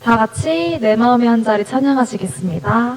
다 같이 내 마음의 한 자리 찬양하시겠습니다.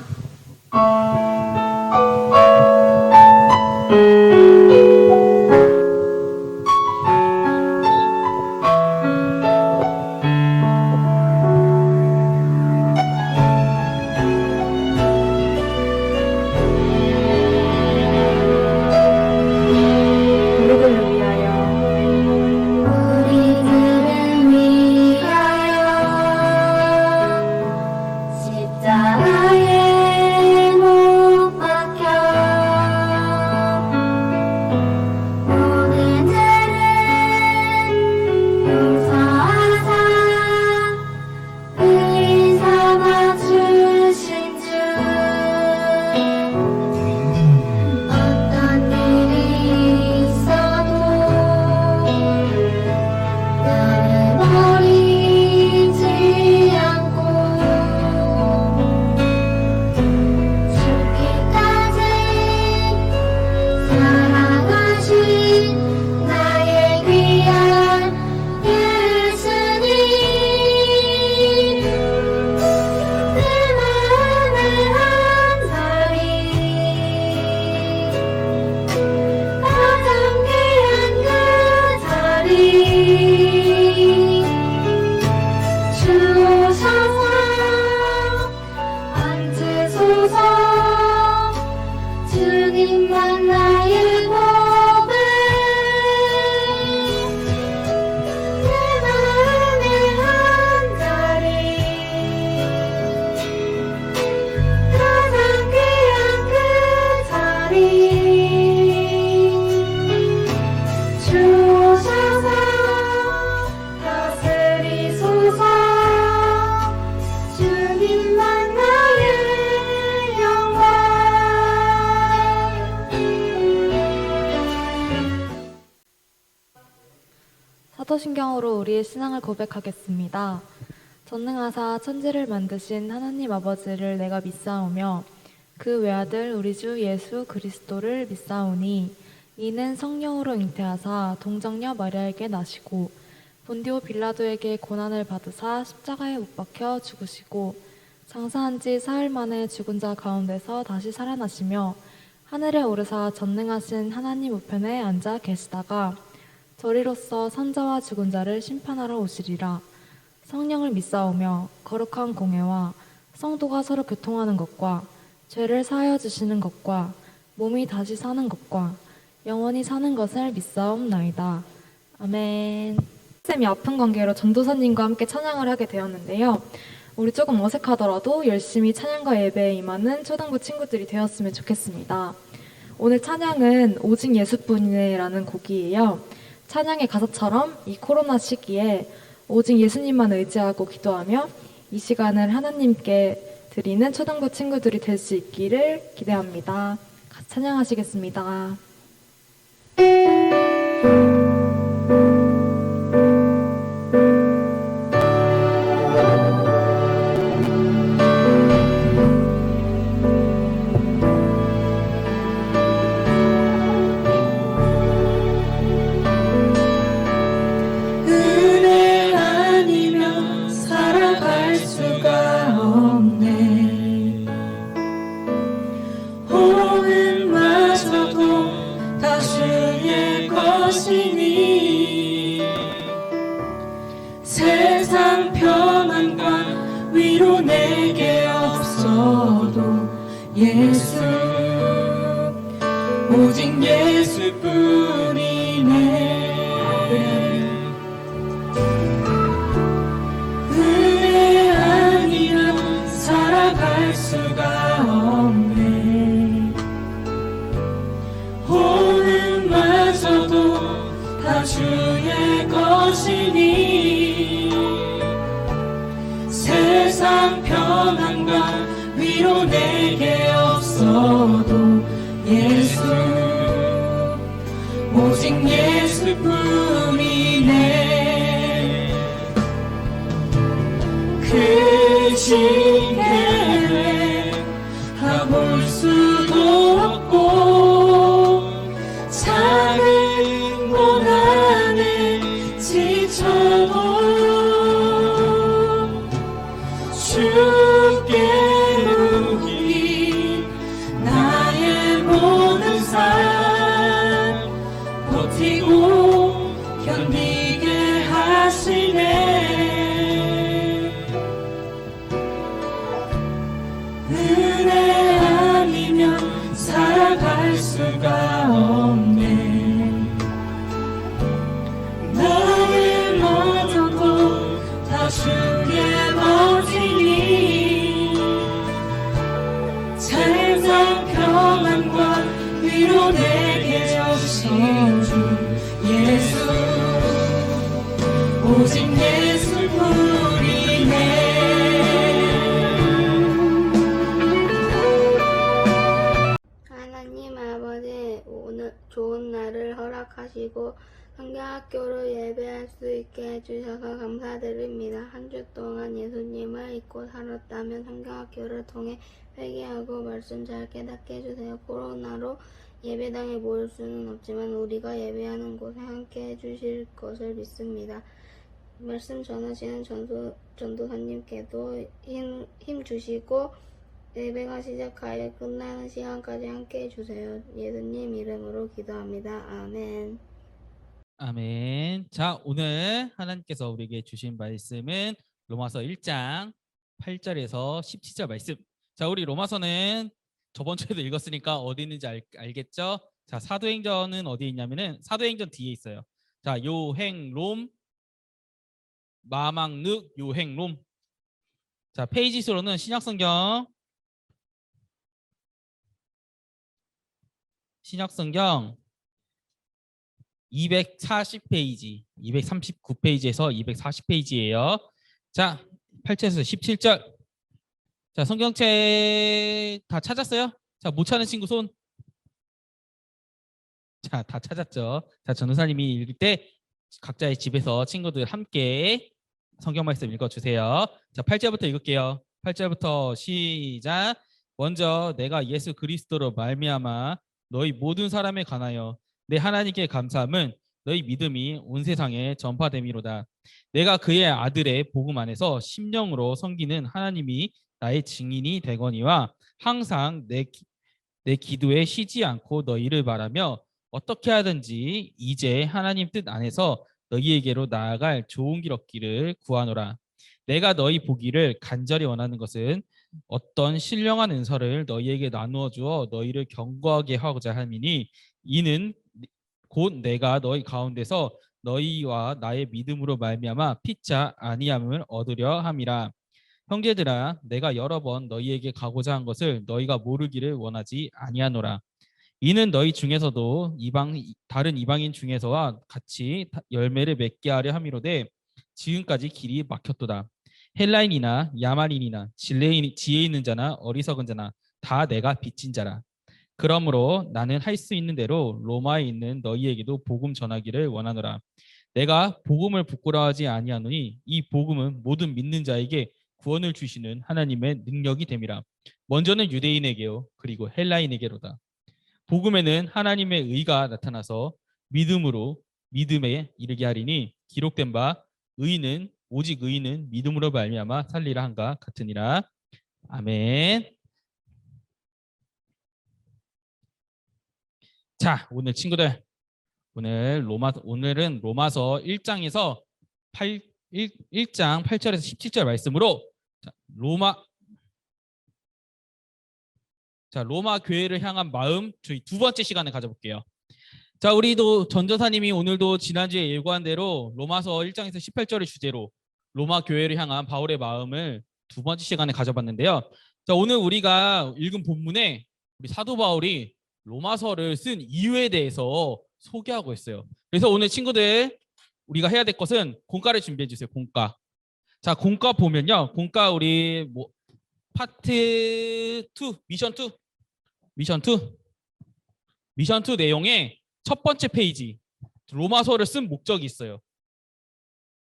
사도신경으로 우리의 신앙을 고백하겠습니다. 전능하사 천지를 만드신 하나님 아버지를 내가 믿사오며 그 외아들 우리 주 예수 그리스도를 믿사오니 이는 성령으로 잉태하사 동정녀 마리아에게 나시고 본디오 빌라도에게 고난을 받으사 십자가에 못 박혀 죽으시고 장사한 지 사흘 만에 죽은 자 가운데서 다시 살아나시며 하늘에 오르사 전능하신 하나님 우편에 앉아 계시다가 저리로서 산자와 죽은 자를 심판하러 오시리라. 성령을 믿사오며 거룩한 공회와 성도가 서로 교통하는 것과 죄를 사하여 주시는 것과 몸이 다시 사는 것과 영원히 사는 것을 믿사옵나이다. 아멘. 쌤이 아픈 관계로 전도사님과 함께 찬양을 하게 되었는데요. 우리 조금 어색하더라도 열심히 찬양과 예배에 임하는 초등부 친구들이 되었으면 좋겠습니다. 오늘 찬양은 오직 예수뿐이네라는 곡이에요. 찬양의 가사처럼 이 코로나 시기에 오직 예수님만 의지하고 기도하며 이 시간을 하나님께 드리는 초등부 친구들이 될 수 있기를 기대합니다. 같이 찬양하시겠습니다. 세상 평안과 위로 내게 없어도 예수 오직 예수뿐이네. 은혜 아니면 살아갈 수가 없네. 호흡마저도 다 주의 것이니 세상 평안과 위로 내게 없어도 예수 오직 예수뿐이네. 그 신계획 다 볼 수도 없고 작은 고난에 지쳐도 버티고 견디게 하시네. 은혜 아니면 살아갈 수가 없네. 나를 맞아도 다 주게 버티니 세상 평안과 위로 내게 주신 주 예수, 오직 예수뿐이네. 하나님 아버지, 오늘 좋은 날을 허락하시고 성경학교로 예배할 수 있게 해주셔서 감사드립니다. 한 주 동안 예수님을 잊고 살았다면 성경학교를 통해 회개하고 말씀 잘 깨닫게 해주세요. 코로나로 예배당에 모일 수는 없지만 우리가 예배하는 곳에 함께 해주실 것을 믿습니다. 말씀 전하시는 전도사님께도 힘 주시고 예배가 시작하여 끝나는 시간까지 함께 해주세요. 예수님 이름으로 기도합니다. 아멘. 아멘. 자, 오늘 하나님께서 우리에게 주신 말씀은 로마서 1장 8절에서 17절 말씀. 자, 우리 로마서는 저번 주에도 읽었으니까 어디 있는지 알겠죠? 자, 사도행전은 어디 있냐면은 사도행전 뒤에 있어요. 자, 요행롬, 마망늑, 요행롬. 자, 페이지 수로는 신약성경 240페이지, 239페이지에서 240페이지예요. 자, 8절에서 17절. 자, 성경책 다 찾았어요? 자, 못 찾는 친구 손. 자, 다 찾았죠? 자, 전도사님이 읽을 때 각자의 집에서 친구들 함께 성경 말씀 읽어주세요. 자, 8절부터 읽을게요. 8절부터 시작. 먼저 내가 예수 그리스도로 말미암아 너희 모든 사람에 관하여 내 하나님께 감사함은 너희 믿음이 온 세상에 전파됨이로다. 내가 그의 아들의 복음 안에서 심령으로 섬기는 하나님이 나의 증인이 되거니와 항상 내 기도에 쉬지 않고 너희를 바라며 어떻게 하든지 이제 하나님 뜻 안에서 너희에게로 나아갈 좋은 길 얻기를 구하노라. 내가 너희 보기를 간절히 원하는 것은 어떤 신령한 은사를 너희에게 나누어 주어 너희를 견고하게 하고자 함이니 이는 곧 내가 너희 가운데서 너희와 나의 믿음으로 말미암아 피차 아니함을 얻으려 함이라. 형제들아, 내가 여러 번 너희에게 가고자 한 것을 너희가 모르기를 원하지 아니하노라. 이는 너희 중에서도 다른 이방인 중에서와 같이 열매를 맺게 하려 함이로되 지금까지 길이 막혔도다. 헬라인이나 야만인이나 지혜 있는 자나 어리석은 자나 다 내가 빚진 자라. 그러므로 나는 할 수 있는 대로 로마에 있는 너희에게도 복음 전하기를 원하노라. 내가 복음을 부끄러워하지 아니하노니 이 복음은 모든 믿는 자에게 구원을 주시는 하나님의 능력이 됨이라. 먼저는 유대인에게요 그리고 헬라인에게로다. 복음에는 하나님의 의가 나타나서 믿음에 이르게 하리니 기록된 바 오직 의인은 믿음으로 말미암아 살리라 한가 같으니라. 아멘. 자, 오늘 친구들, 오늘은 로마서 1장에서 1장 8절에서 17절 말씀으로 로마 교회를 향한 마음, 저희 두 번째 시간을 가져볼게요. 자, 우리도 전도사님이 오늘도 지난주에 예고한 대로 로마서 1장에서 18절의 주제로 로마 교회를 향한 바울의 마음을 두 번째 시간에 가져봤는데요. 자, 오늘 우리가 읽은 본문에 우리 사도 바울이 로마서를 쓴 이유에 대해서 소개하고 있어요. 그래서 오늘 친구들 우리가 해야 될 것은 공과를 준비해 주세요. 공과. 자, 공과 보면요. 공과 우리 파트 2, 미션 2 내용의 첫 번째 페이지 로마서를 쓴 목적이 있어요.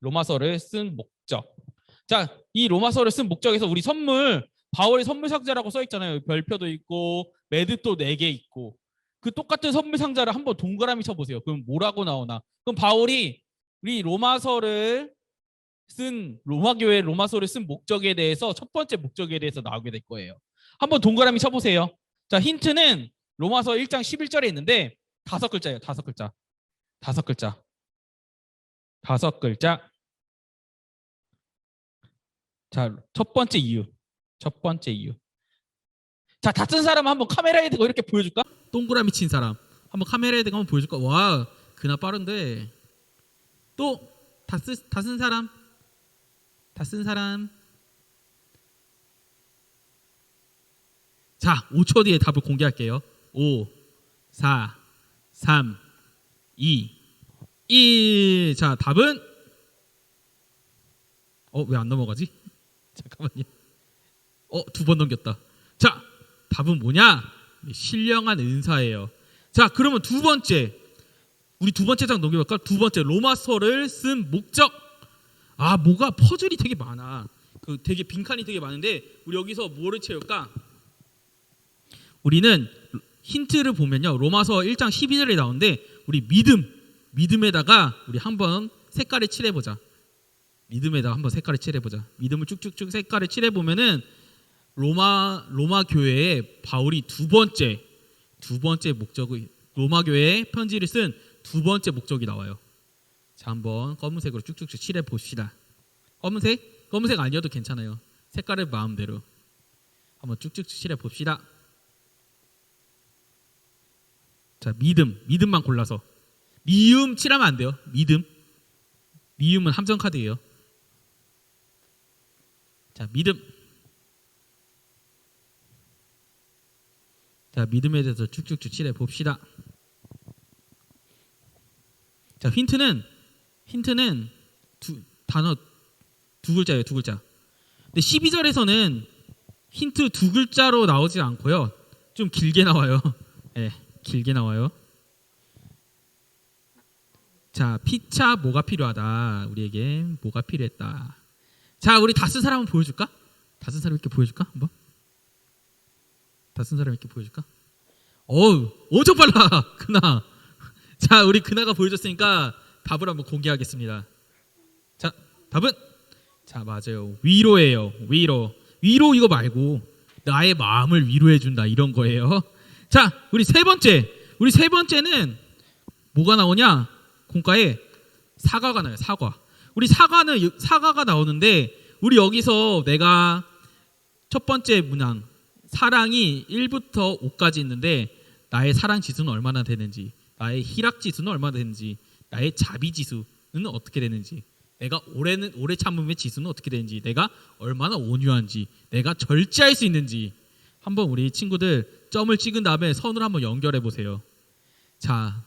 로마서를 쓴 목적. 자, 이 로마서를 쓴 목적에서 우리 바울의 선물 상자라고 써 있잖아요. 별표도 있고 매듭도 4개 있고 그 똑같은 선물 상자를 한번 동그라미 쳐보세요. 그럼 뭐라고 나오나? 그럼 바울이 우리 로마 교회 로마서를 쓴 목적에 대해서 첫 번째 목적에 대해서 나오게 될 거예요. 한번 동그라미 쳐보세요. 자, 힌트는 로마서 1장 11절에 있는데 5글자예요. 5글자. 다섯 글자. 다섯 글자. 자, 첫 번째 이유. 첫 번째 이유. 자, 다 쓴 사람 한번 카메라에 대고 이렇게 보여줄까? 동그라미 친 사람 한번 카메라에 대고 한번 보여줄까? 와, 그나 빠른데. 또 다 쓴 사람, 다 쓴 사람. 자, 5초 뒤에 답을 공개할게요. 5, 4, 3, 2, 1. 자, 답은 왜 안 넘어가지? 잠깐만요. 두 번 넘겼다. 자, 답은 뭐냐? 신령한 은사예요. 자, 그러면 두 번째, 우리 두 번째 장 넘겨볼까? 두 번째, 로마서를 쓴 목적. 뭐가 퍼즐이 되게 많아. 되게 빈칸이 되게 많은데 우리 여기서 뭐를 채울까? 우리는 힌트를 보면요, 로마서 1장 12절에 나오는데 우리 믿음에다가 우리 한번 색깔을 칠해보자. 믿음에다가 한번 색깔을 칠해보자. 믿음을 쭉쭉쭉 색깔을 칠해보면은 로마 교회에 바울이 두 번째 목적의, 로마 교회에 편지를 쓴 두 번째 목적이 나와요. 자, 한번 검은색으로 쭉쭉쭉 칠해 봅시다. 검은색 아니어도 괜찮아요. 색깔을 마음대로 한번 쭉쭉 칠해 봅시다. 자, 믿음만 골라서. 미음 칠하면 안 돼요. 미음은 함정 카드예요. 자, 자, 믿음에 대해서 쭉쭉쭉 칠해 봅시다. 자, 힌트는 단어 두 글자예요. 두 글자. 근데 12절에서는 힌트 두 글자로 나오지 않고요, 좀 길게 나와요. 네, 길게 나와요. 자, 피차 뭐가 필요하다. 우리에게 뭐가 필요했다. 자, 우리 다 쓴 사람 한번 보여줄까? 다 쓴 사람 이렇게 보여줄까? 한번. 다 쓴 사람 이렇게 보여줄까? 엄청 빨라, 그나. 자, 우리 그나가 보여줬으니까 답을 한번 공개하겠습니다. 자, 답은, 자, 맞아요. 위로예요. 위로 이거 말고 나의 마음을 위로해준다, 이런 거예요. 자, 우리 세 번째는 뭐가 나오냐? 공과에 사과가 나요. 사과. 우리 사과가 나오는데, 우리 여기서 내가 첫 번째 문항 사랑이 1부터 5까지 있는데 나의 사랑 지수는 얼마나 되는지, 나의 희락 지수는 얼마나 되는지, 나의 자비 지수는 어떻게 되는지, 내가 오래 참음의 지수는 어떻게 되는지, 내가 얼마나 온유한지, 내가 절제할 수 있는지 한번 우리 친구들 점을 찍은 다음에 선을 한번 연결해 보세요. 자,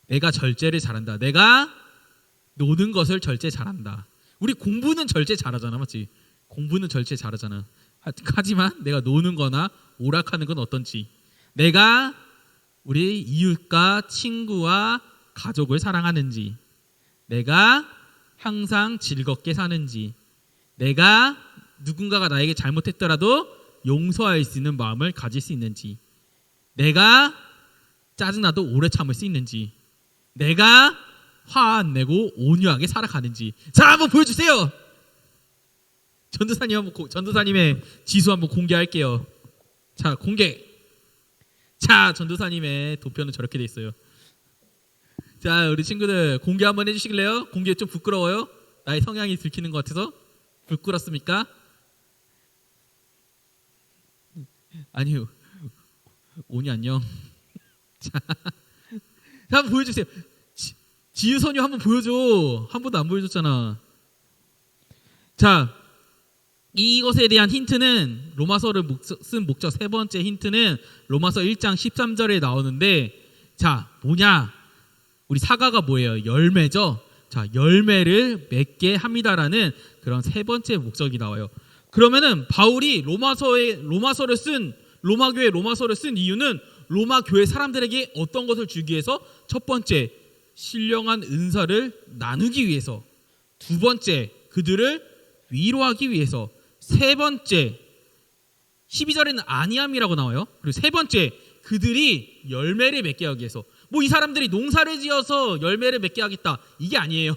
내가 절제를 잘한다. 내가 노는 것을 절제 잘한다. 우리 공부는 절제 잘하잖아, 맞지? 공부는 절제 잘하잖아. 하지만 내가 노는 거나 오락하는 건 어떤지, 내가 우리 이웃과 친구와 가족을 사랑하는지, 내가 항상 즐겁게 사는지, 내가 누군가가 나에게 잘못했더라도 용서할 수 있는 마음을 가질 수 있는지, 내가 짜증나도 오래 참을 수 있는지, 내가 화 안 내고 온유하게 살아가는지. 자, 한번 보여주세요. 전도사님의 지수 한번 공개할게요. 자, 공개. 자, 전도사님의 도표는 저렇게 돼 있어요. 자, 우리 친구들 공개 한번 해주시길래요? 공개 좀 부끄러워요? 나의 성향이 들키는 것 같아서? 부끄럽습니까? 아니요. 오니 안녕. 자, 한번 보여주세요. 지유선유 한번 보여줘. 한 번도 안 보여줬잖아. 자, 이것에 대한 힌트는 로마서를 쓴 목적 세 번째 힌트는 로마서 1장 13절에 나오는데, 자, 뭐냐? 우리 사과가 뭐예요? 열매죠. 자, 열매를 맺게 합니다라는 그런 세 번째 목적이 나와요. 그러면은 바울이 로마 교회 로마서를 쓴 이유는 로마 교회 사람들에게 어떤 것을 주기 위해서? 첫 번째, 신령한 은사를 나누기 위해서. 두 번째, 그들을 위로하기 위해서. 세 번째, 12절에는 안이함이라고 나와요. 그리고 세 번째, 그들이 열매를 맺게 하기 위해서. 뭐 이 사람들이 농사를 지어서 열매를 맺게 하겠다, 이게 아니에요.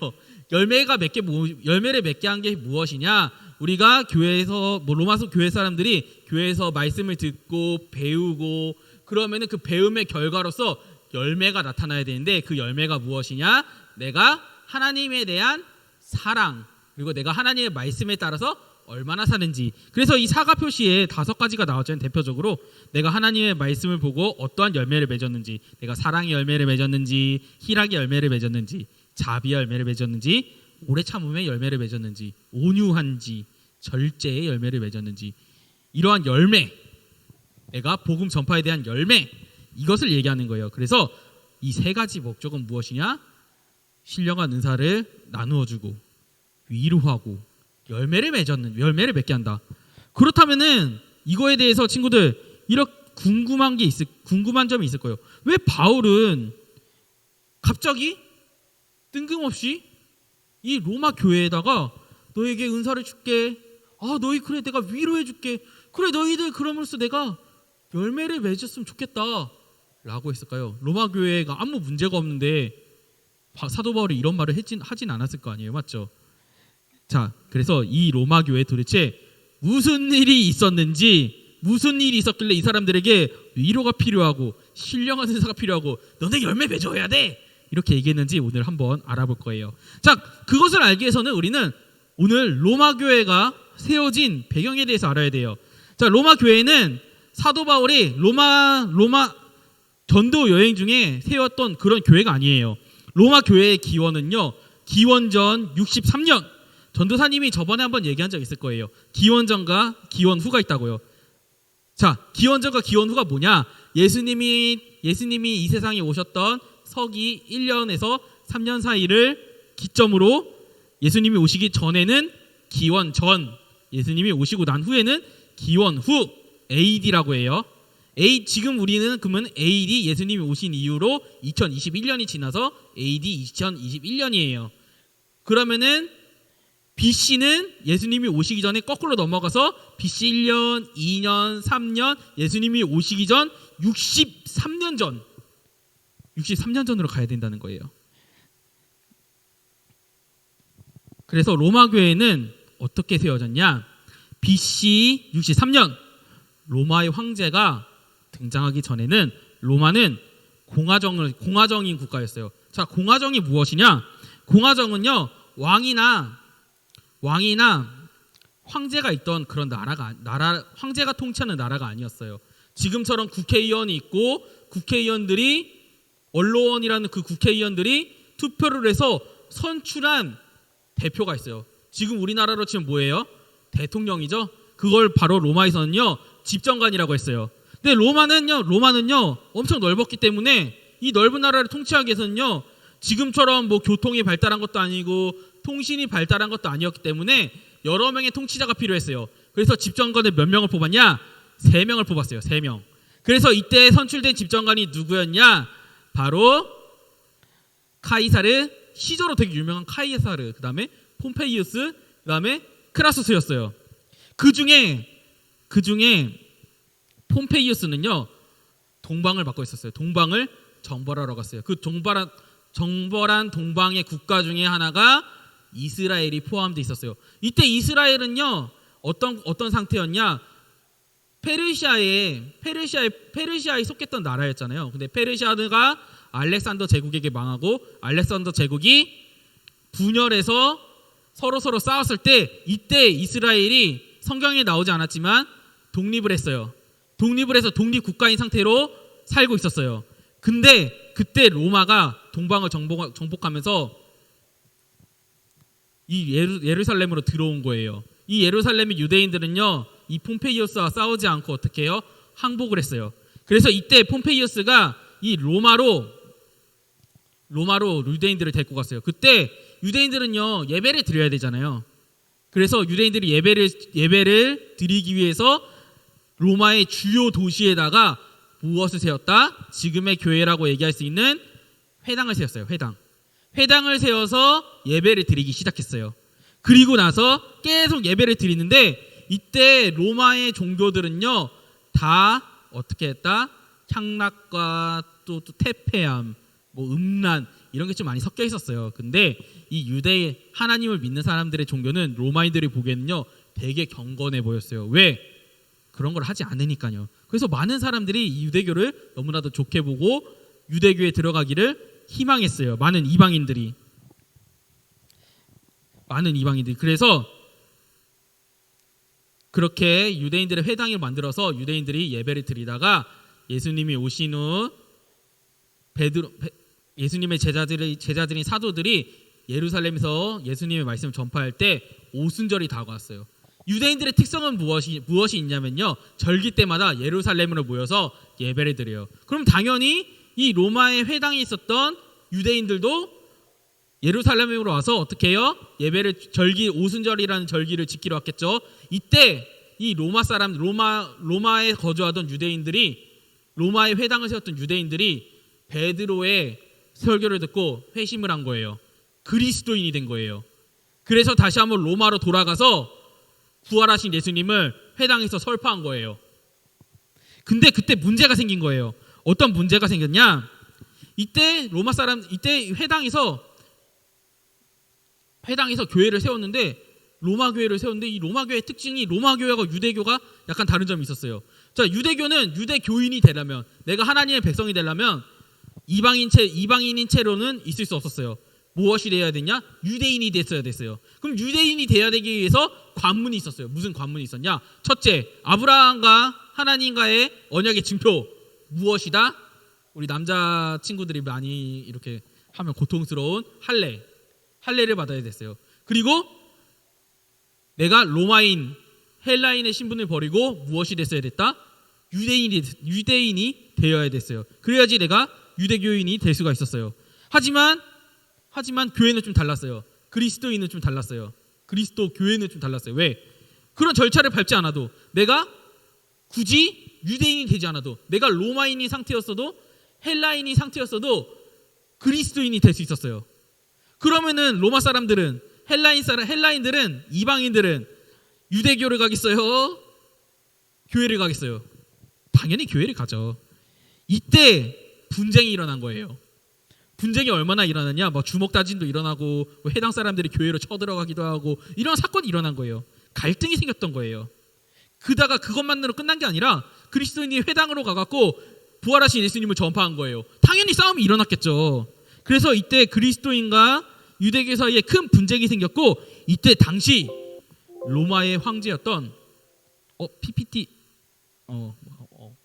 열매를 맺게 한 게 무엇이냐? 우리가 교회에서, 로마서 교회 사람들이 교회에서 말씀을 듣고 배우고, 그러면은 그 배움의 결과로서 열매가 나타나야 되는데 그 열매가 무엇이냐? 내가 하나님에 대한 사랑, 그리고 내가 하나님의 말씀에 따라서 얼마나 사는지. 그래서 이 사과 표시에 5가지가 나왔잖아요. 대표적으로 내가 하나님의 말씀을 보고 어떠한 열매를 맺었는지, 내가 사랑의 열매를 맺었는지, 희락의 열매를 맺었는지, 자비의 열매를 맺었는지, 오래 참음의 열매를 맺었는지, 온유한지, 절제의 열매를 맺었는지, 이러한 열매, 내가 복음 전파에 대한 열매, 이것을 얘기하는 거예요. 그래서 이 3가지 목적은 무엇이냐? 신령한 은사를 나누어주고 위로하고 열매를 맺게 한다. 그렇다면은 이거에 대해서 친구들 이렇게 궁금한 점이 있을 거예요. 왜 바울은 갑자기 뜬금없이 이 로마 교회에다가 너에게 은사를 줄게. 너희 그래 내가 위로해 줄게. 그래 너희들 그럼으로써 내가 열매를 맺었으면 좋겠다 라고 했을까요? 로마 교회가 아무 문제가 없는데 사도 바울이 이런 말을 하진 않았을 거 아니에요, 맞죠? 자, 그래서 이 로마 교회 도대체 무슨 일이 있었길래 이 사람들에게 위로가 필요하고 신령한 은사가 필요하고 너네 열매 맺어야 돼 이렇게 얘기했는지 오늘 한번 알아볼 거예요. 자, 그것을 알기 위해서는 우리는 오늘 로마 교회가 세워진 배경에 대해서 알아야 돼요. 자, 로마 교회는 사도 바울이 로마 전도 여행 중에 세웠던 그런 교회가 아니에요. 로마 교회의 기원은요, 기원전 63년. 전도사님이 저번에 한번 얘기한 적 있을 거예요. 기원전과 기원 후가 있다고요. 자, 기원전과 기원 후가 뭐냐? 예수님이 이 세상에 오셨던 서기 1년에서 3년 사이를 기점으로 예수님이 오시기 전에는 기원 전, 예수님이 오시고 난 후에는 기원 후, AD라고 해요. 지금 우리는 그러면 AD 예수님이 오신 이후로 2021년이 지나서 AD 2021년이에요. 그러면은 BC는 예수님이 오시기 전에 거꾸로 넘어가서 BC 1년, 2년, 3년, 예수님이 오시기 전 63년 전으로 가야 된다는 거예요. 그래서 로마 교회는 어떻게 세워졌냐? BC 63년 로마의 황제가 등장하기 전에는 로마는 공화정인 국가였어요. 자, 공화정이 무엇이냐? 공화정은요, 왕이나 황제가 있던 그런 황제가 통치하는 나라가 아니었어요. 지금처럼 국회의원이 있고 국회의원들이 언론이라는 그 국회의원들이 투표를 해서 선출한 대표가 있어요. 지금 우리나라로 치면 뭐예요? 대통령이죠. 그걸 바로 로마에서는요, 집정관이라고 했어요. 근데 로마는요 엄청 넓었기 때문에 이 넓은 나라를 통치하기 위해서는요, 지금처럼 뭐 교통이 발달한 것도 아니고 통신이 발달한 것도 아니었기 때문에 여러 명의 통치자가 필요했어요. 그래서 집정관을 몇 명을 뽑았냐? 3명을 뽑았어요. 3명. 그래서 이때 선출된 집정관이 누구였냐? 바로 카이사르, 시저로 되게 유명한 카이사르, 그 다음에 폼페이우스, 그 다음에 크라수스였어요. 그 중에 폼페이우스는요, 동방을 맡고 있었어요. 동방을 정벌하러 갔어요. 그 정벌한 동방의 국가 중에 하나가 이스라엘이 포함되어 있었어요. 이때 이스라엘은요, 어떤 상태였냐? 페르시아에 속했던 나라였잖아요. 근데 페르시아가 알렉산더 제국에게 망하고 알렉산더 제국이 분열해서 서로 싸웠을 때, 이때 이스라엘이 성경에 나오지 않았지만 독립을 했어요. 독립을 해서 독립국가인 상태로 살고 있었어요. 근데 그때 로마가 동방을 정복하면서 이 예루살렘으로 들어온 거예요. 이 예루살렘의 유대인들은요, 이 폼페이우스와 싸우지 않고 어떻게 해요? 항복을 했어요. 그래서 이때 폼페이우스가 이 로마로 유대인들을 데리고 갔어요. 그때 유대인들은요, 예배를 드려야 되잖아요. 그래서 유대인들이 예배를 드리기 위해서 로마의 주요 도시에다가 무엇을 세웠다? 지금의 교회라고 얘기할 수 있는 회당을 세웠어요. 회당을 세워서 예배를 드리기 시작했어요. 그리고 나서 계속 예배를 드리는데, 이때 로마의 종교들은요, 다 어떻게 했다? 향락과 또 태폐함, 뭐 음란, 이런 게 좀 많이 섞여 있었어요. 근데 이 유대 하나님을 믿는 사람들의 종교는 로마인들이 보기에는요, 되게 경건해 보였어요. 왜? 그런 걸 하지 않으니까요. 그래서 많은 사람들이 이 유대교를 너무나도 좋게 보고 유대교에 들어가기를 희망했어요. 많은 이방인들이. 그래서 그렇게 유대인들의 회당을 만들어서 유대인들이 예배를 드리다가 예수님이 오신 후 예수님의 제자들인 사도들이 예루살렘에서 예수님의 말씀을 전파할 때 오순절이 다가왔어요. 유대인들의 특성은 무엇이 있냐면요, 절기 때마다 예루살렘으로 모여서 예배를 드려요. 그럼 당연히 이 로마의 회당에 있었던 유대인들도 예루살렘으로 와서 어떻게 해요? 예배를 오순절이라는 절기를 지키러 왔겠죠. 이때 이 로마에 거주하던 유대인들이, 로마의 회당을 세웠던 유대인들이 베드로의 설교를 듣고 회심을 한 거예요. 그리스도인이 된 거예요. 그래서 다시 한번 로마로 돌아가서 부활하신 예수님을 회당에서 설파한 거예요. 근데 그때 문제가 생긴 거예요. 어떤 문제가 생겼냐? 이때 회당에서 교회를 세웠는데, 로마 교회를 세웠는데, 이 로마 교회의 특징이 로마 교회와 유대교가 약간 다른 점이 있었어요. 자, 유대교는 유대교인이 되려면, 내가 하나님의 백성이 되려면 이방인인 채로는 있을 수 없었어요. 무엇이 되어야 되냐? 유대인이 됐어야 됐어요. 그럼 유대인이 되어야 되기 위해서 관문이 있었어요. 무슨 관문이 있었냐? 첫째, 아브라함과 하나님과의 언약의 증표. 무엇이다? 우리 남자 친구들이 많이 이렇게 하면 고통스러운 할례를 받아야 됐어요. 그리고 내가 로마인, 헬라인의 신분을 버리고 무엇이 됐어야 됐다? 유대인이 되어야 됐어요. 그래야지 내가 유대교인이 될 수가 있었어요. 하지만 교회는 좀 달랐어요. 그리스도인은 좀 달랐어요. 그리스도 교회는 좀 달랐어요. 왜? 그런 절차를 밟지 않아도, 내가 굳이 유대인이 되지 않아도, 내가 로마인인 상태였어도 헬라인인 상태였어도 그리스도인이 될 수 있었어요. 그러면은 로마 사람들은, 헬라인들은, 이방인들은 유대교를 가겠어요? 교회를 가겠어요? 당연히 교회를 가죠. 이때 분쟁이 일어난 거예요. 분쟁이 얼마나 일어났냐? 주먹 다짐도 일어나고, 해당 사람들이 교회로 쳐들어가기도 하고, 이런 사건이 일어난 거예요. 갈등이 생겼던 거예요. 그다가 그것만으로 끝난 게 아니라 그리스도인이 회당으로 가갖고 부활하신 예수님을 전파한 거예요. 당연히 싸움이 일어났겠죠. 그래서 이때 그리스도인과 유대교 사이에 큰 분쟁이 생겼고, 이때 당시 로마의 황제였던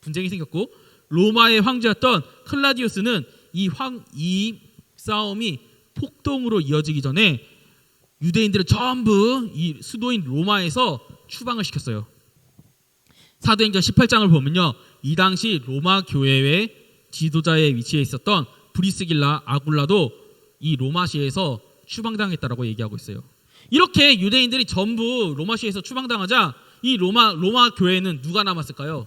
분쟁이 생겼고, 로마의 황제였던 클라디우스는 이 싸움이 폭동으로 이어지기 전에 유대인들을 전부 이 수도인 로마에서 추방을 시켰어요. 사도행전 18장을 보면요, 이 당시 로마 교회의 지도자의 위치에 있었던 브리스길라 아굴라도 이 로마시에서 추방당했다라고 얘기하고 있어요. 이렇게 유대인들이 전부 로마시에서 추방당하자 이 로마 교회는 누가 남았을까요?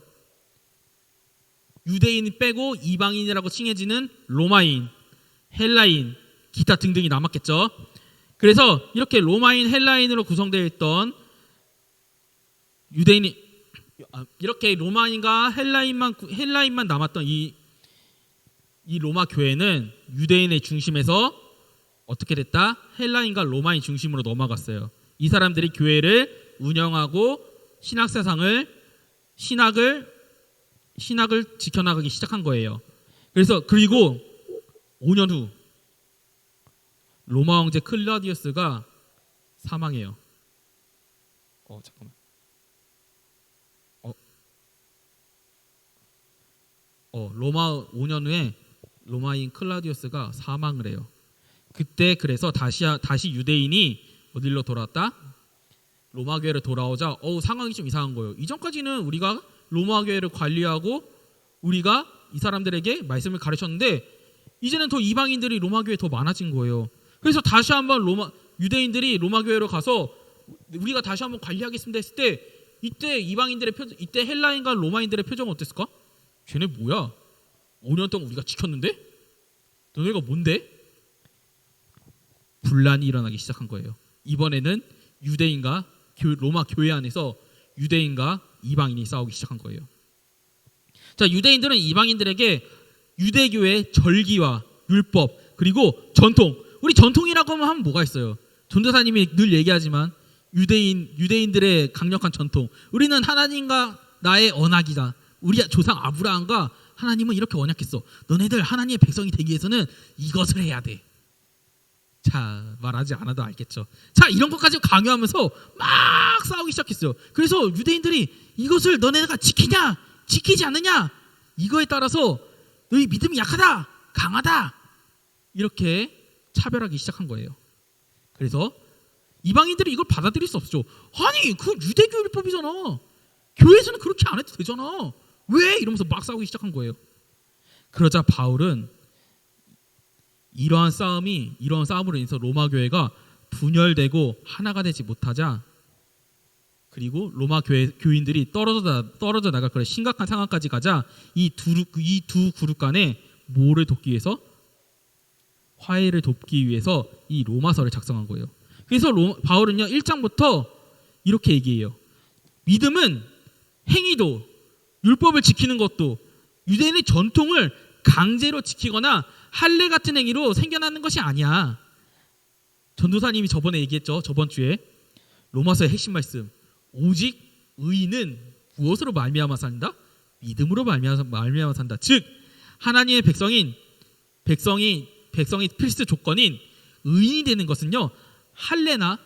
유대인 빼고 이방인이라고 칭해지는 로마인, 헬라인, 기타 등등이 남았겠죠. 그래서 이렇게 로마인, 헬라인으로 구성되어 있던 유대인이, 이렇게 로마인과 헬라인만 남았던 이 로마 교회는 유대인의 중심에서 어떻게 됐다? 헬라인과 로마인 중심으로 넘어갔어요. 이 사람들이 교회를 운영하고 신학을 지켜나가기 시작한 거예요. 그리고 5년 후 로마 황제 클라디우스가 사망해요. 잠깐만. 로마 5년 후에 로마인 클라디우스가 사망을 해요. 그때 그래서 다시 유대인이 어디로 돌아왔다? 로마 교회로 돌아오자 상황이 좀 이상한 거예요. 이전까지는 우리가 로마 교회를 관리하고 우리가 이 사람들에게 말씀을 가르쳤는데, 이제는 더 이방인들이 로마 교회에 더 많아진 거예요. 그래서 다시 한번 유대인들이 로마 교회로 가서 우리가 다시 한번 관리하겠습니다 했을 때, 이때 이때 헬라인과 로마인들의 표정은 어땠을까? 쟤네 뭐야? 5년 동안 우리가 지켰는데? 너네가 뭔데? 분란이 일어나기 시작한 거예요. 이번에는 유대인과 로마 교회 안에서 유대인과 이방인이 싸우기 시작한 거예요. 자, 유대인들은 이방인들에게 유대교의 절기와 율법, 그리고 전통, 우리 전통이라고 하면 뭐가 있어요? 전도사님이 늘 얘기하지만 유대인들의 강력한 전통, 우리는 하나님과 나의 언약이다. 우리 조상 아브라함과 하나님은 이렇게 언약했어. 너네들 하나님의 백성이 되기 위해서는 이것을 해야 돼. 자, 말하지 않아도 알겠죠. 자, 이런 것까지 강요하면서 막 싸우기 시작했어요. 그래서 유대인들이 이것을 너네가 지키냐 지키지 않느냐, 이거에 따라서 너희 믿음이 약하다 강하다 이렇게 차별하기 시작한 거예요. 그래서 이방인들이 이걸 받아들일 수 없죠. 아니, 그 유대교 율법이잖아. 교회에서는 그렇게 안 해도 되잖아. 왜? 이러면서 막 싸우기 시작한 거예요. 그러자 바울은 이러한 싸움으로 인해서 로마 교회가 분열되고 하나가 되지 못하자, 그리고 로마 교인들이 떨어져 나갈 그런 심각한 상황까지 가자 이 두 그룹 간에 뭐를 돕기 위해서, 화해를 돕기 위해서 이 로마서를 작성한 거예요. 그래서 바울은요 1장부터 이렇게 얘기해요. 믿음은 행위도 율법을 지키는 것도 유대인의 전통을 강제로 지키거나 할례 같은 행위로 생겨나는 것이 아니야. 전도사님이 저번에 얘기했죠. 저번 주에 로마서의 핵심 말씀, 오직 의인은 무엇으로 말미암아 산다? 믿음으로 말미암아 산다. 즉 하나님의 백성이 필수 조건인 의인이 되는 것은요 할례나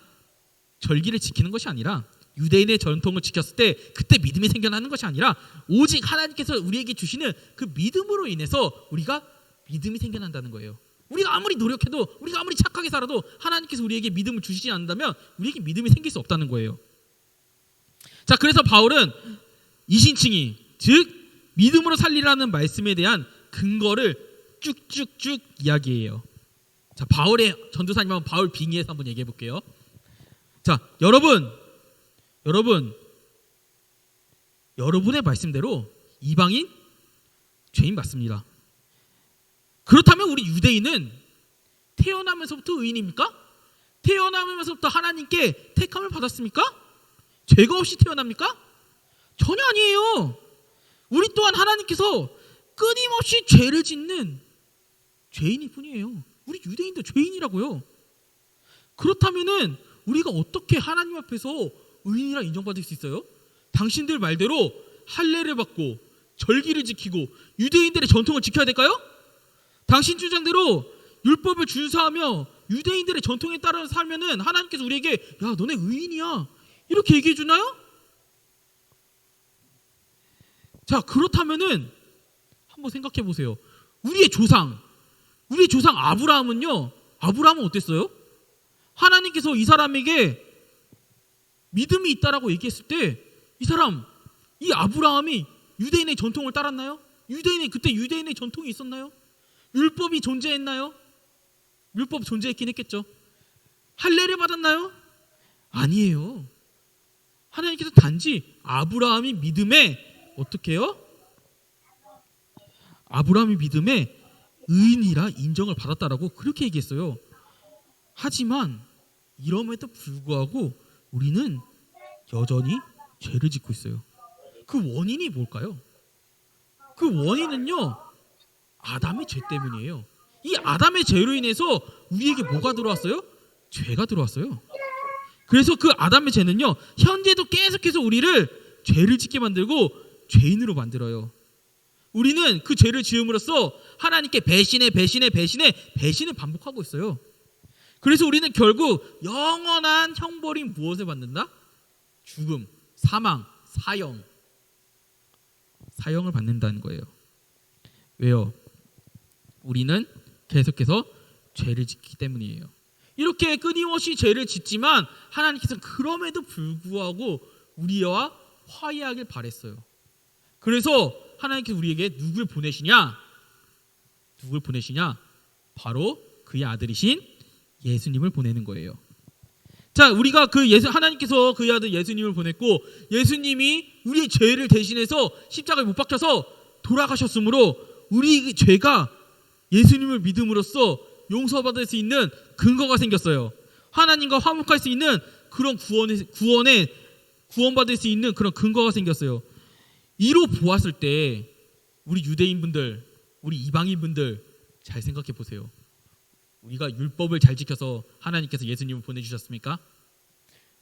절기를 지키는 것이 아니라, 유대인의 전통을 지켰을 때 그때 믿음이 생겨나는 것이 아니라, 오직 하나님께서 우리에게 주시는 그 믿음으로 인해서 우리가 믿음이 생겨난다는 거예요. 우리가 아무리 노력해도, 우리가 아무리 착하게 살아도 하나님께서 우리에게 믿음을 주시지 않는다면 우리에게 믿음이 생길 수 없다는 거예요. 자, 그래서 바울은 이신칭의, 즉 믿음으로 살리라는 말씀에 대한 근거를 쭉쭉쭉 이야기해요. 자, 바울의 전도사님 한번 바울 빙의해서 한번 얘기해 볼게요. 자, 여러분의 말씀대로 이방인 죄인 맞습니다. 그렇다면 우리 유대인은 태어나면서부터 의인입니까? 태어나면서부터 하나님께 택함을 받았습니까? 죄가 없이 태어납니까? 전혀 아니에요. 우리 또한 하나님께서 끊임없이 죄를 짓는 죄인일 뿐이에요. 우리 유대인도 죄인이라고요. 그렇다면은 우리가 어떻게 하나님 앞에서 의인이라 인정받을 수 있어요? 당신들 말대로 할례를 받고 절기를 지키고 유대인들의 전통을 지켜야 될까요? 당신 주장대로 율법을 준수하며 유대인들의 전통에 따라 살면은 하나님께서 우리에게 야 너네 의인이야 이렇게 얘기해 주나요? 자, 그렇다면은 한번 생각해 보세요. 우리의 조상 아브라함은 어땠어요? 하나님께서 이 사람에게 믿음이 있다라고 얘기했을 때 이 아브라함이 유대인의 전통을 따랐나요? 그때 유대인의 전통이 있었나요? 율법이 존재했나요? 율법 존재했긴 했겠죠. 할례를 받았나요? 아니에요. 하나님께서 단지 아브라함이 믿음에 어떻게 해요? 아브라함이 믿음에 의인이라 인정을 받았다라고 그렇게 얘기했어요. 하지만 이럼에도 불구하고 우리는 여전히 죄를 짓고 있어요. 그 원인이 뭘까요? 그 원인은요 아담의 죄 때문이에요. 이 아담의 죄로 인해서 우리에게 뭐가 들어왔어요? 죄가 들어왔어요. 그래서 그 아담의 죄는요 현재도 계속해서 우리를 죄를 짓게 만들고 죄인으로 만들어요. 우리는 그 죄를 지음으로써 하나님께 배신을 반복하고 있어요. 그래서 우리는 결국 영원한 형벌이 무엇을 받는다? 죽음, 사망, 사형을 받는다는 거예요. 왜요? 우리는 계속해서 죄를 짓기 때문이에요. 이렇게 끊임없이 죄를 짓지만 하나님께서 그럼에도 불구하고 우리와 화해하길 바랬어요. 그래서 하나님께서 우리에게 누굴 보내시냐? 바로 그의 아들이신 예수님을 보내는 거예요. 자, 우리가 하나님께서 그의 아들 예수님을 보냈고 예수님이 우리의 죄를 대신해서 십자가에 못 박혀서 돌아가셨으므로 우리 죄가 예수님을 믿음으로써 용서받을 수 있는 근거가 생겼어요. 하나님과 화목할 수 있는 그런 구원받을 수 있는 그런 근거가 생겼어요. 이로 보았을 때 우리 유대인분들, 우리 이방인분들 잘 생각해 보세요. 우리가 율법을 잘 지켜서 하나님께서 예수님을 보내주셨습니까?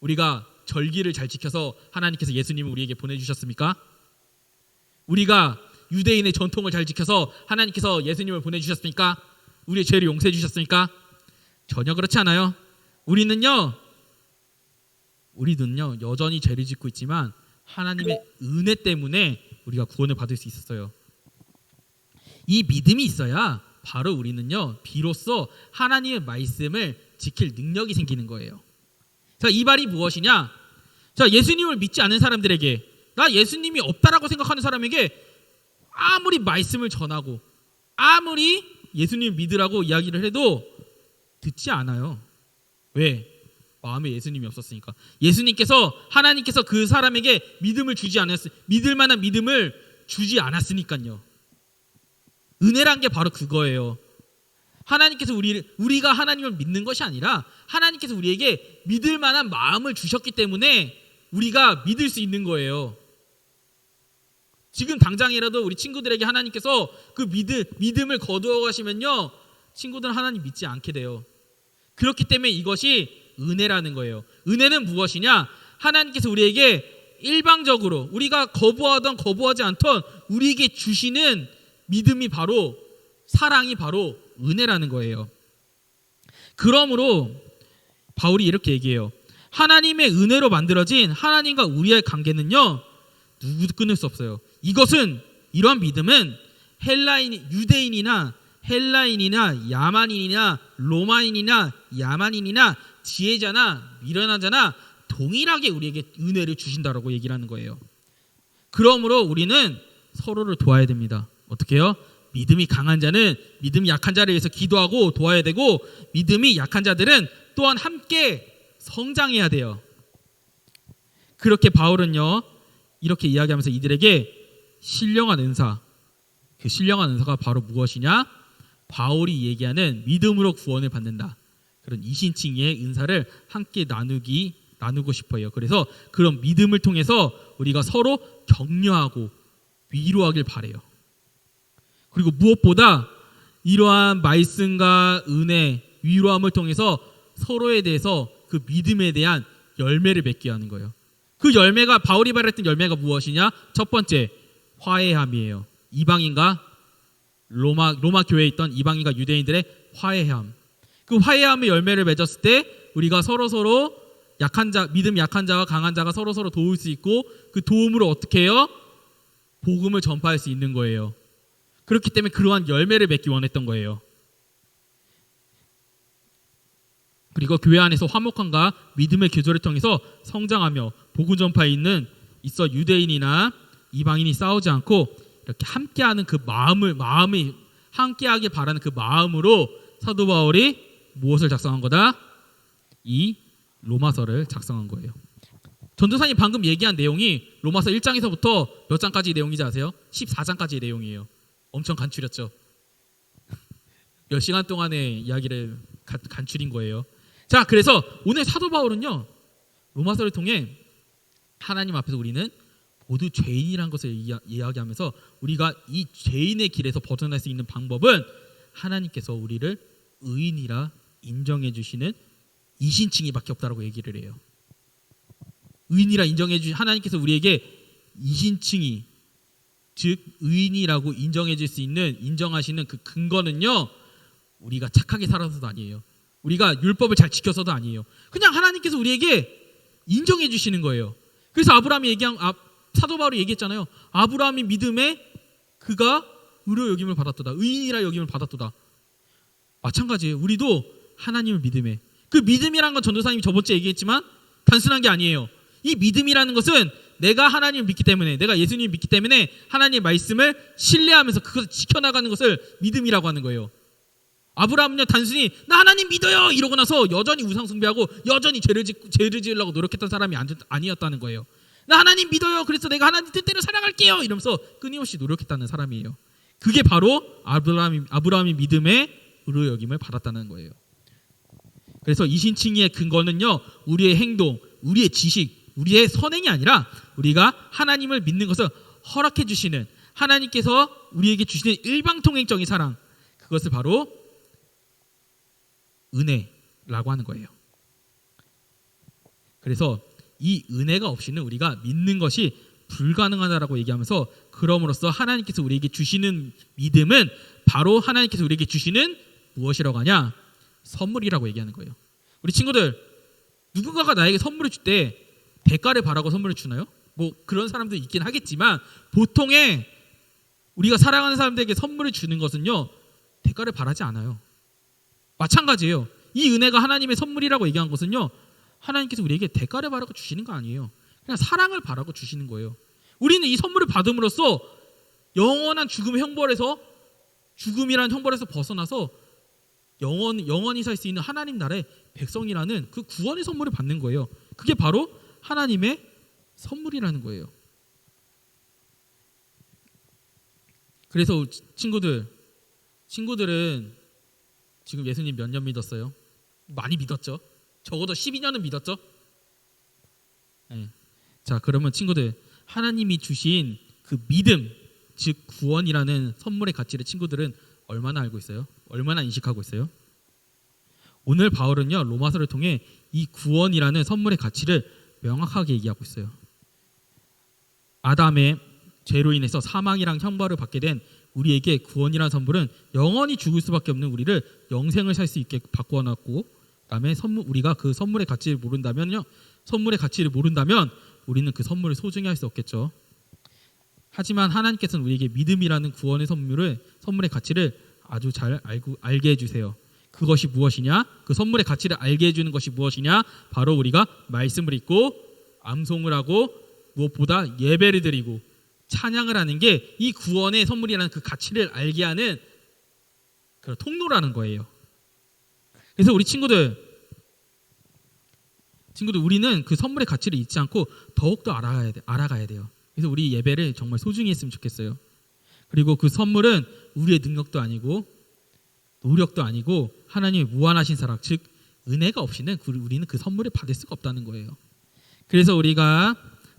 우리가 절기를 잘 지켜서 하나님께서 예수님을 우리에게 보내주셨습니까? 우리가 유대인의 전통을 잘 지켜서 하나님께서 예수님을 보내주셨습니까? 우리의 죄를 용서해 주셨습니까? 전혀 그렇지 않아요. 우리는요 여전히 죄를 짓고 있지만 하나님의 은혜 때문에 우리가 구원을 받을 수 있었어요. 이 믿음이 있어야 바로 우리는요 비로소 하나님의 말씀을 지킬 능력이 생기는 거예요. 자, 이 말이 무엇이냐? 자, 예수님을 믿지 않은 사람들에게, 나 예수님이 없다라고 생각하는 사람에게 아무리 말씀을 전하고 아무리 예수님 믿으라고 이야기를 해도 듣지 않아요. 왜? 마음에 예수님이 없었으니까. 하나님께서 그 사람에게 믿음을 믿을 만한 믿음을 주지 않았으니까요. 은혜란 게 바로 그거예요. 하나님께서 우리가 하나님을 믿는 것이 아니라 하나님께서 우리에게 믿을 만한 마음을 주셨기 때문에 우리가 믿을 수 있는 거예요. 지금 당장이라도 우리 친구들에게 하나님께서 그 믿음을 거두어 가시면요, 친구들은 하나님 믿지 않게 돼요. 그렇기 때문에 이것이 은혜라는 거예요. 은혜는 무엇이냐? 하나님께서 우리에게 일방적으로 우리가 거부하던 거부하지 않던 우리에게 주시는 믿음이 바로, 사랑이 바로 은혜라는 거예요. 그러므로 바울이 이렇게 얘기해요. 하나님의 은혜로 만들어진 하나님과 우리의 관계는요 누구도 끊을 수 없어요. 이러한 믿음은 유대인이나 헬라인이나 야만인이나 로마인이나 야만인이나 지혜자나 미련한 자나 동일하게 우리에게 은혜를 주신다라고 얘기를 하는 거예요. 그러므로 우리는 서로를 도와야 됩니다. 어떻게 해요? 믿음이 강한 자는 믿음이 약한 자를 위해서 기도하고 도와야 되고, 믿음이 약한 자들은 또한 함께 성장해야 돼요. 그렇게 바울은요 이렇게 이야기하면서 이들에게 신령한 은사, 그 신령한 은사가 바로 무엇이냐? 바울이 얘기하는 믿음으로 구원을 받는다, 그런 이신칭의 은사를 함께 나누고 싶어요. 그래서 그런 믿음을 통해서 우리가 서로 격려하고 위로하길 바래요. 그리고 무엇보다 이러한 말씀과 은혜, 위로함을 통해서 서로에 대해서 그 믿음에 대한 열매를 맺게 하는 거예요. 그 열매가, 바울이 말했던 열매가 무엇이냐? 첫 번째, 화해함이에요. 이방인과 로마 교회에 있던 이방인과 유대인들의 화해함. 그 화해함의 열매를 맺었을 때 우리가 서로 약한 자, 믿음 약한 자와 강한 자가 서로 도울 수 있고, 그 도움으로 어떻게 해요? 복음을 전파할 수 있는 거예요. 그렇기 때문에 그러한 열매를 맺기 원했던 거예요. 그리고 교회 안에서 화목함과 믿음의 교조를 통해서 성장하며 복음 전파에 있어 유대인이나 이방인이 싸우지 않고 이렇게 함께하는 그 마음이 함께하길 바라는 그 마음으로 사도 바울이 무엇을 작성한 거다? 이 로마서를 작성한 거예요. 전도사님 방금 얘기한 내용이 로마서 1장에서부터 몇 장까지 내용인지 아세요? 14장까지의 내용이에요. 엄청 간추렸죠. 몇 시간 동안의 이야기를 간추린 거예요. 자, 그래서 오늘 사도 바울은요 로마서를 통해 하나님 앞에서 우리는 모두 죄인이라는 것을 이야기하면서 우리가 이 죄인의 길에서 벗어날 수 있는 방법은 하나님께서 우리를 의인이라 인정해 주시는 이신칭이밖에 없다라고 얘기를 해요. 의인이라 인정해 주신 하나님께서 우리에게 이신칭이, 즉 의인이라고 인정해 줄 수 있는, 인정하시는 그 근거는요 우리가 착하게 살아서도 아니에요. 우리가 율법을 잘 지켜서도 아니에요. 그냥 하나님께서 우리에게 인정해 주시는 거예요. 그래서 사도 바울이 얘기했잖아요. 아브라함이 믿음에 그가 의로 여김을 받았도다, 의인이라 여김을 받았도다. 마찬가지예요. 우리도 하나님을 믿음에, 그 믿음이라는 건 전도사님이 저번주에 얘기했지만 단순한 게 아니에요. 이 믿음이라는 것은 내가 하나님을 믿기 때문에, 내가 예수님을 믿기 때문에 하나님의 말씀을 신뢰하면서 그것을 지켜나가는 것을 믿음이라고 하는 거예요. 아브라함은요 단순히 나 하나님 믿어요 이러고 나서 여전히 우상 숭배하고 여전히 죄를 지으려고 노력했던 사람이 아니었다는 거예요. 나 하나님 믿어요, 그래서 내가 하나님 뜻대로 살아갈게요 이러면서 끊임없이 노력했다는 사람이에요. 그게 바로 아브라함이 믿음의 의로 여김을 받았다는 거예요. 그래서 이신칭의의 근거는요 우리의 행동, 우리의 지식, 우리의 선행이 아니라 우리가 하나님을 믿는 것을 허락해 주시는, 하나님께서 우리에게 주시는 일방통행적인 사랑, 그것을 바로 은혜라고 하는 거예요. 그래서 이 은혜가 없이는 우리가 믿는 것이 불가능하다라고 얘기하면서 그럼으로써 하나님께서 우리에게 주시는 믿음은 바로 하나님께서 우리에게 주시는 무엇이라고 하냐? 선물이라고 얘기하는 거예요. 우리 친구들, 누군가가 나에게 선물을 줄 때 대가를 바라고 선물을 주나요? 뭐 그런 사람도 있긴 하겠지만 보통의 우리가 사랑하는 사람들에게 선물을 주는 것은요, 대가를 바라지 않아요. 마찬가지예요. 이 은혜가 하나님의 선물이라고 얘기한 것은요, 하나님께서 우리에게 대가를 바라고 주시는 거 아니에요. 그냥 사랑을 바라고 주시는 거예요. 우리는 이 선물을 받음으로써 영원한 죽음의 형벌에서, 죽음이라는 형벌에서 벗어나서 영원히 살 수 있는 하나님 나라의 백성이라는 그 구원의 선물을 받는 거예요. 그게 바로 하나님의 선물이라는 거예요. 그래서 친구들은 지금 예수님 몇 년 믿었어요? 많이 믿었죠? 적어도 12년은 믿었죠? 네. 자, 그러면 친구들, 하나님이 주신 그 믿음, 즉 구원이라는 선물의 가치를 친구들은 얼마나 알고 있어요? 얼마나 인식하고 있어요? 오늘 바울은요, 로마서를 통해 이 구원이라는 선물의 가치를 명확하게 얘기하고 있어요. 아담의 죄로 인해서 사망이랑 형벌을 받게 된 우리에게 구원이라는 선물은 영원히 죽을 수밖에 없는 우리를 영생을 살 수 있게 바꾸어놨고, 그다음에 우리가 그 선물의 가치를 모른다면 우리는 그 선물을 소중히 할 수 없겠죠. 하지만 하나님께서는 우리에게 믿음이라는 구원의 선물의 가치를 아주 잘 알게 해주세요. 그것이 무엇이냐? 그 선물의 가치를 알게 해주는 것이 무엇이냐? 바로 우리가 말씀을 읽고 암송을 하고 무엇보다 예배를 드리고 찬양을 하는 게 이 구원의 선물이라는 그 가치를 알게 하는 그런 통로라는 거예요. 그래서 우리 친구들, 우리는 그 선물의 가치를 잊지 않고 더욱더 알아가야 돼요. 그래서 우리 예배를 정말 소중히 했으면 좋겠어요. 그리고 그 선물은 우리의 능력도 아니고 노력도 아니고 하나님의 무한하신 사랑, 즉 은혜가 없이는 우리는 그 선물을 받을 수가 없다는 거예요. 그래서 우리가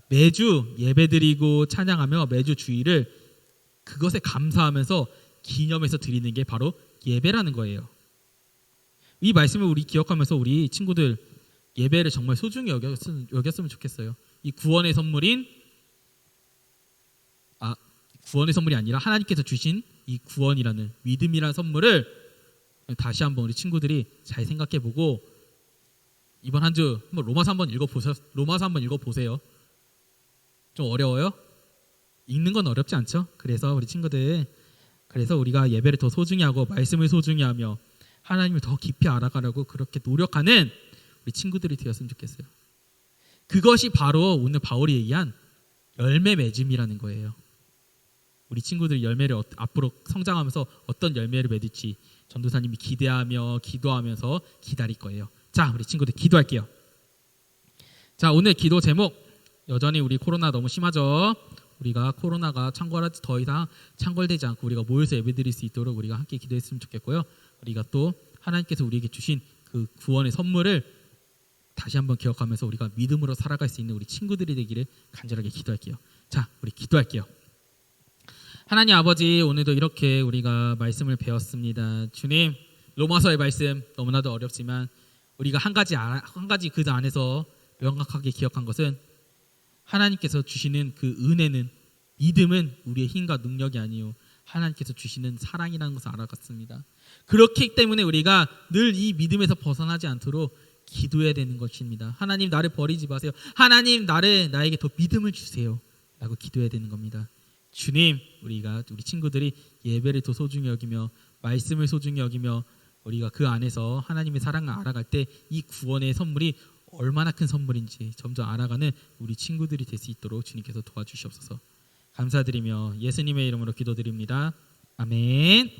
매주 예배드리고 찬양하며 매주 주일을 그것에 감사하면서 기념해서 드리는 게 바로 예배라는 거예요. 이 말씀을 우리 기억하면서 우리 친구들 예배를 정말 소중히 여겼으면 좋겠어요. 이 구원의 선물이 아니라 하나님께서 주신 이 구원이라는 믿음이라는 선물을 다시 한번 우리 친구들이 잘 생각해보고 이번 한 주 한번 로마서 한번 읽어보세요. 좀 어려워요? 읽는 건 어렵지 않죠? 그래서 우리 친구들, 그래서 우리가 예배를 더 소중히 하고 말씀을 소중히 하며 하나님을 더 깊이 알아가려고 그렇게 노력하는 우리 친구들이 되었으면 좋겠어요. 그것이 바로 오늘 바울이 얘기한 열매 맺음이라는 거예요. 우리 친구들이 열매를 앞으로 성장하면서 어떤 열매를 맺을지 전도사님이 기대하며 기도하면서 기다릴 거예요. 자, 우리 친구들 기도할게요. 자, 오늘 기도 제목, 여전히 우리 코로나 너무 심하죠. 우리가 코로나가 더 이상 창궐되지 않고 우리가 모여서 예배드릴 수 있도록 우리가 함께 기도했으면 좋겠고요. 우리가 또 하나님께서 우리에게 주신 그 구원의 선물을 다시 한번 기억하면서 우리가 믿음으로 살아갈 수 있는 우리 친구들이 되기를 간절하게 기도할게요. 자, 우리 기도할게요. 하나님 아버지, 오늘도 이렇게 우리가 말씀을 배웠습니다. 주님, 로마서의 말씀 너무나도 어렵지만 우리가 한 가지 그 안에서 명확하게 기억한 것은 하나님께서 주시는 그 은혜는, 믿음은 우리의 힘과 능력이 아니요 하나님께서 주시는 사랑이라는 것을 알아갔습니다. 그렇기 때문에 우리가 늘 이 믿음에서 벗어나지 않도록 기도해야 되는 것입니다. 하나님, 나를 버리지 마세요. 하나님, 나에게 더 믿음을 주세요 라고 기도해야 되는 겁니다. 주님, 우리 친구들이 예배를 더 소중히 여기며 말씀을 소중히 여기며 우리가 그 안에서 하나님의 사랑을 알아갈 때 이 구원의 선물이 얼마나 큰 선물인지 점점 알아가는 우리 친구들이 될 수 있도록 주님께서 도와주시옵소서. 감사드리며 예수님의 이름으로 기도드립니다. 아멘.